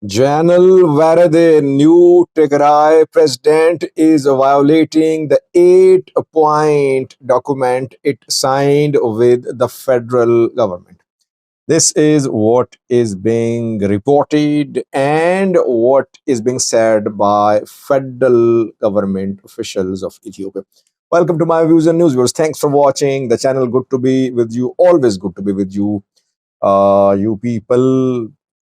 General Werede, new Tigray president, is violating the 8-point document it signed with the federal government. This is what is being reported and what is being said by federal government officials of Ethiopia. Welcome to my views and news viewers. Thanks for watching the channel. Good to be with you. Always good to be with you. You people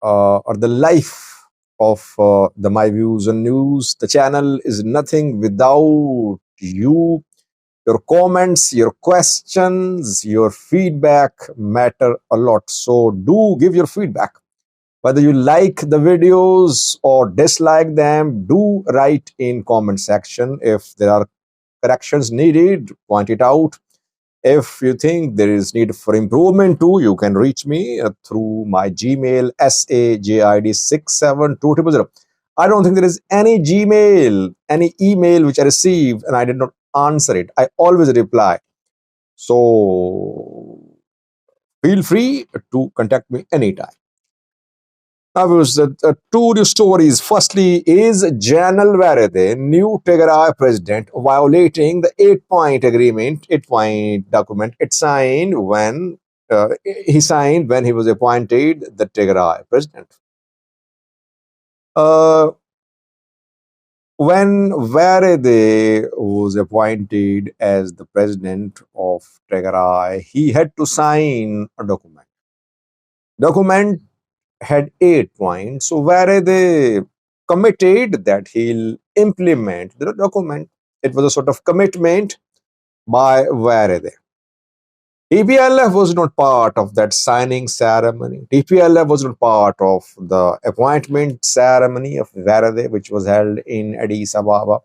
are the life of the My Views and News. The channel is nothing without you. Your comments, your questions, your feedback matter a lot. So do give your feedback. Whether you like the videos or dislike them, do write in comment section. If there are corrections needed, point it out. If you think there is need for improvement too, you can reach me through my Gmail, sajid67200. I don't think there is any Gmail, any email which I received and I did not answer it. I always reply. So feel free to contact me anytime. Now, viewers, two news stories. Firstly, is General Werede, new Tigray president, violating the 8-point agreement, 8-point document it signed when he signed when he was appointed the Tigray president. Uh, when Werede was appointed as the president of Tigray, he had to sign a document. Document had 8 points. So where they committed that he'll implement the document. It was a sort of commitment by Werede. TPLF was not part of that signing ceremony. TPLF was not part of the appointment ceremony of Werede, which was held in Addis Ababa.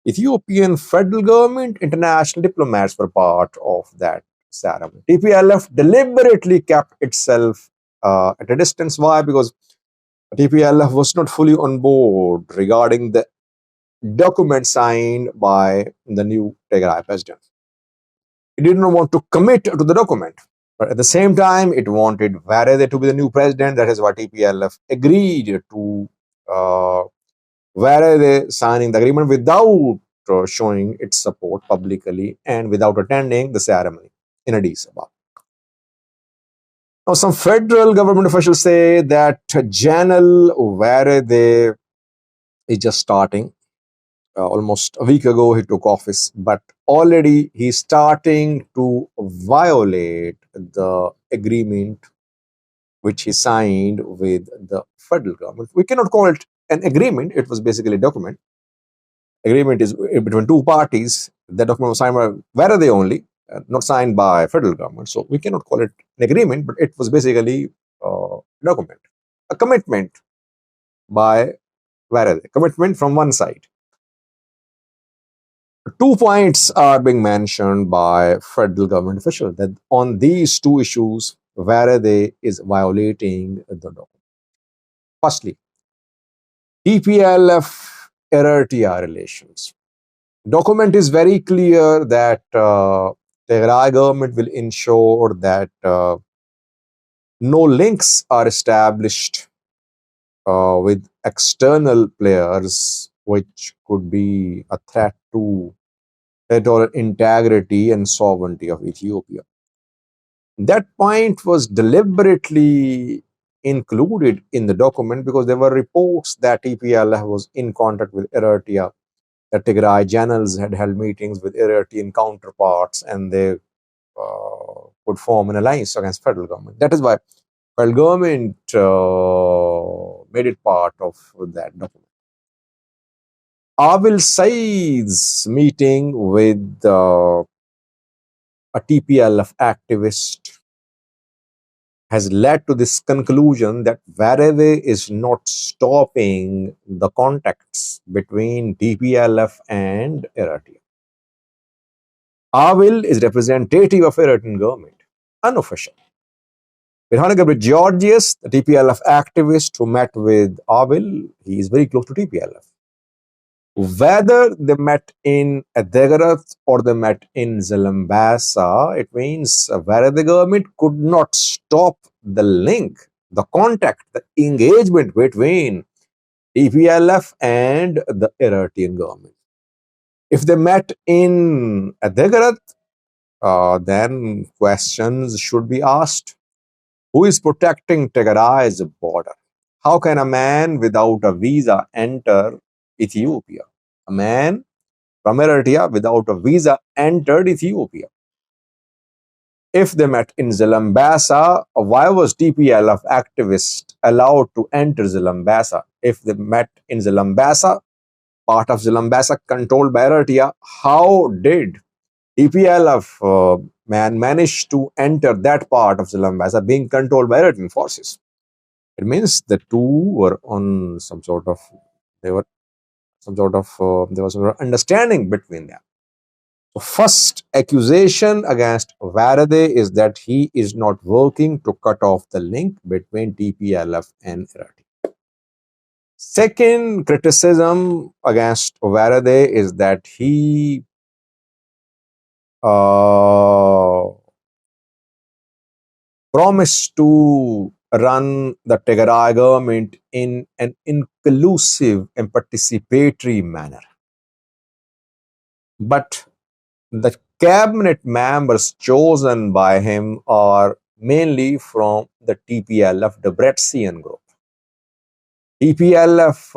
Ethiopian federal government, international diplomats were part of that ceremony. TPLF deliberately kept itself at a distance. Why? Because TPLF was not fully on board regarding the document signed by the new Tigray president. It did not want to commit to the document, but at the same time, it wanted Werede to be the new president. That is why TPLF agreed to Werede signing the agreement without showing its support publicly and without attending the ceremony in Addis Ababa. Now, some federal government officials say that General Werede is just starting. Almost a week ago, he took office, but already he's starting to violate the agreement which he signed with the federal government. We cannot call it an agreement. It was basically a document. Agreement is between two parties. The document was signed by Werede only, not signed by federal government. So we cannot call it an agreement, but it was basically a document, a commitment by Werede, commitment from one side. 2 points are being mentioned by federal government officials that on these two issues, Werede is violating the document. Firstly, TPLF Ethiopia relations. Document is very clear that the Tigray government will ensure that no links are established with external players, which could be a threat to territorial integrity and sovereignty of Ethiopia. That point was deliberately included in the document because there were reports that TPLF was in contact with Eritrea. The Tigray generals had held meetings with Eritrean counterparts and they would form an alliance against federal government. That is why federal government made it part of that document. Abil Said's meeting with a TPLF activist has led to this conclusion that Werede is not stopping the contacts between TPLF and Eritrea. Abil is representative of Eritrean government, unofficial. Birhane Georgius, the TPLF activist who met with Abil, he is very close to TPLF. Whether they met in Adegarath or they met in Zalambasa, it means where the government could not stop the link the contact, the engagement between TPLF and the Eritrean government. If they met in Tigray, then questions should be asked. Who is protecting Tigray's border? How can a man without a visa enter Ethiopia? A man from Eritrea without a visa entered Ethiopia. If they met in Zalambasa, why was TPLF activist allowed to enter Zalambasa? If they met in Zalambasa, part of Zalambasa controlled by Eritrea, how did TPLF man manage to enter that part of Zalambasa being controlled by Eritrean forces? It means the two were on some sort of, there was some understanding between them. So first accusation against Werede is that he is not working to cut off the link between TPLF and Eritrea. Second criticism against Werede is that he promised to run the Tigray government in an inclusive and participatory manner. But the cabinet members chosen by him are mainly from the TPLF Debretsian group. TPLF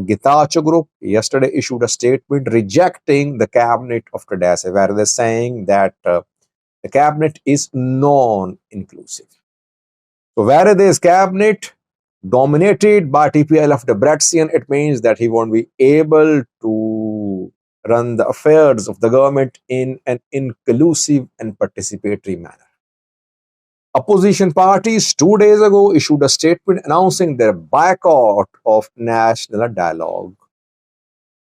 Getachew group yesterday issued a statement rejecting the cabinet of Tadesse, where they're saying that the cabinet is non-inclusive. So Werede's cabinet dominated by TPLF Debretsion, it means that he won't be able to run the affairs of the government in an inclusive and participatory manner. Opposition parties 2 days ago issued a statement announcing their boycott of National Dialogue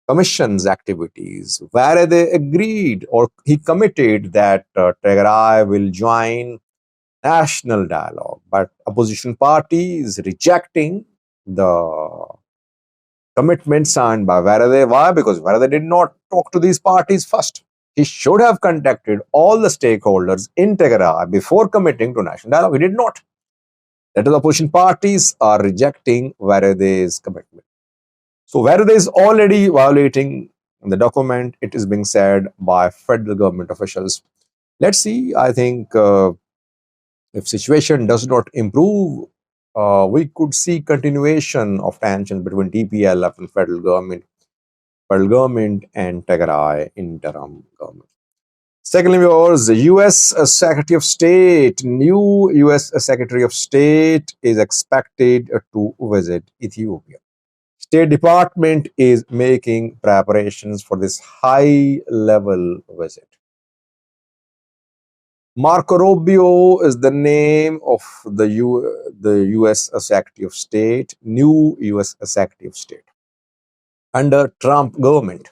Commission's activities, where they agreed or he committed that Tigray will join national dialogue, but opposition parties rejecting the commitment signed by Werede. Why? Because Werede did not talk to these parties first. He should have contacted all the stakeholders in Tigray before committing to national dialogue. He did not. That is, opposition parties are rejecting Werede's commitment. So Werede is already violating the document. It is being said by federal government officials. Let's see. I think if situation does not improve, we could see continuation of tension between TPLF and federal government and Tigray interim government. Secondly, viewers, the U.S. Secretary of State, new U.S. Secretary of State is expected to visit Ethiopia. State Department is making preparations for this high-level visit. Marco Rubio is the name of the U.S. Secretary of State, new U.S. Secretary of State under Trump government.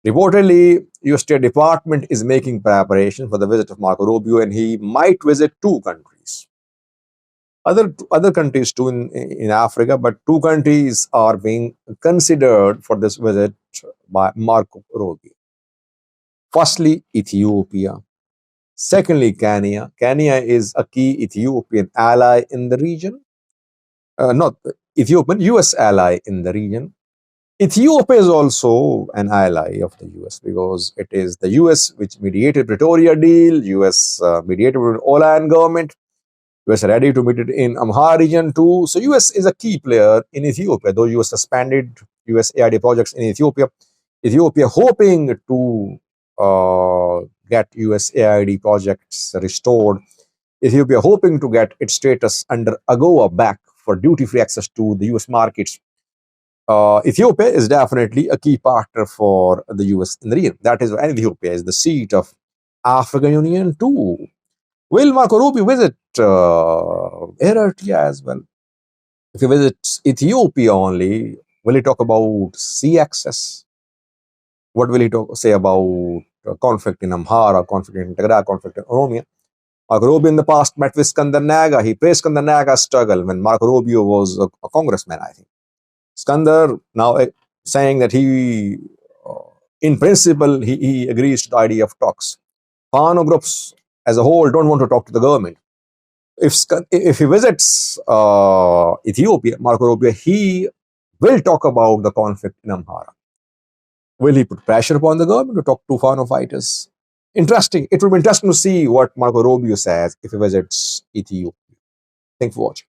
Reportedly, U.S. State Department is making preparation for the visit of Marco Rubio, and he might visit two countries. Other countries too in Africa, but two countries are being considered for this visit by Marco Rubio. Firstly, Ethiopia. Secondly, Kenya. Kenya is a key Ethiopian ally in the region. Not Ethiopian, US ally in the region. Ethiopia is also an ally of the US because it is the US which mediated Pretoria deal, US mediated with Olan government, US ready to meet it in Amhara region too. So US is a key player in Ethiopia, though US suspended USAID projects in Ethiopia. Ethiopia hoping to get USAID projects restored. Ethiopia hoping to get its status under AGOA back for duty-free access to the US markets. Ethiopia is definitely a key partner for the US in the region. That is why Ethiopia is the seat of African Union too. Will Marco Rubio visit Eritrea as well? If he visits Ethiopia only, will he talk about sea access? What will he say about conflict in Amhara, conflict in Tigray, conflict in Oromia? Marco Rubio in the past met with Skandar Naga. He praised Skandar Naga's struggle when Marco Rubio was a congressman, I think. Skandar now saying that he, in principle, he agrees to the idea of talks. Fano groups as a whole don't want to talk to the government. if he visits Ethiopia, Marco Rubio, he will talk about the conflict in Amhara. Will he put pressure upon the government to talk to foreign fighters? Interesting. It will be interesting to see what Marco Rubio says if he visits Ethiopia. Thanks for watching.